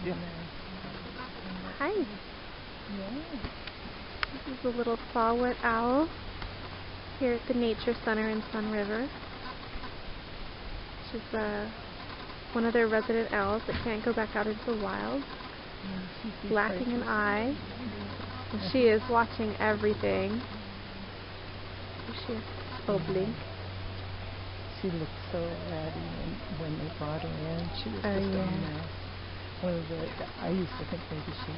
Yeah. Hi. Yeah. This is a little saw-whet owl here at the Nature Center in Sunriver. She's one of their resident owls that can't go back out into the wild. Lacking an eye. And she is watching everything. Here she is. Oh, blink. She looked so ratty when they brought her in. She was just a mess. I used to think maybe she,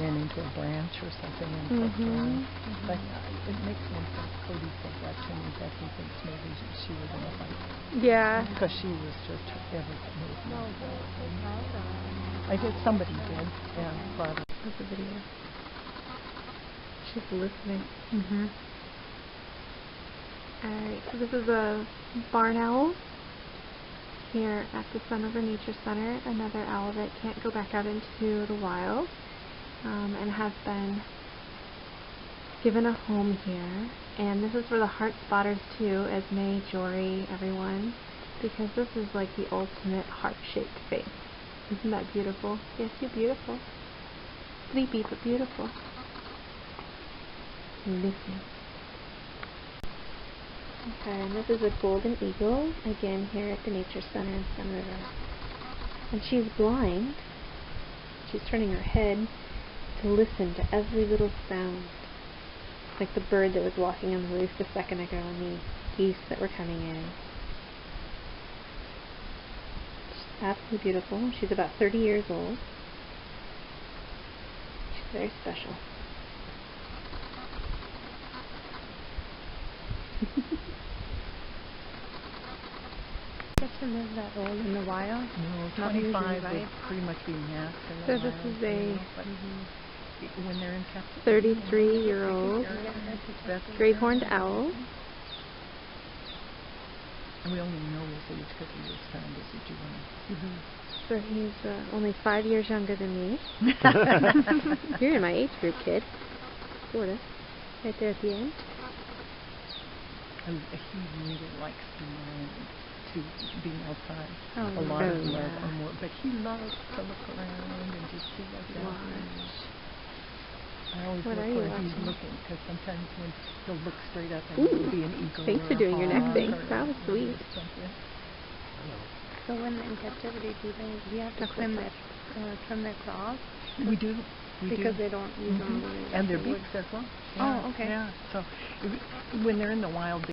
ran into a branch or something and fell down. But it makes one think. Cody said that to me, that he thinks maybe she was in a fight. Yeah. Because she was just everything. I guess somebody did. Yeah, brought her. That's a video. She's listening. Alright, so this is a barn owl here at the Sunriver Nature Center, another owl that can't go back out into the wild and has been given a home here. And this is for the heart spotters too, Esme, Jory, everyone, because this is like the ultimate heart-shaped face. Isn't that beautiful? Yes, you're beautiful. Sleepy but beautiful. Listen. Okay, and this is a golden eagle, again here at the Nature Center in Sunriver. And she's blind. She's turning her head to listen to every little sound. Like the bird that was walking on the roof a second ago and the geese that were coming in. She's absolutely beautiful. She's about 30 years old. She's very special. Get to live that old in the wild? No, 25 would pretty much be max in the So wild. this is a when they're in captivity, 33-year-old gray horned owl. And we only know his age because he was found as a juvenile. So he's only 5 years younger than me. You're in my age group, kid. Sort of. Right there at the end. And he really likes being outside. Oh, a lot of them yeah. are more, but he loves to look around and just see what's out there. I always What look are you where he's watching? looking, because sometimes when he'll look straight up and Ooh, it'll be an eagle. thanks or for a doing your neck hawk thing. or That was sweet. something. So when they're in captivity, do you have to trim their claws? We do. Because they don't use them. And their beaks as well. Yeah, Oh, okay. Yeah. So when they're in the wild,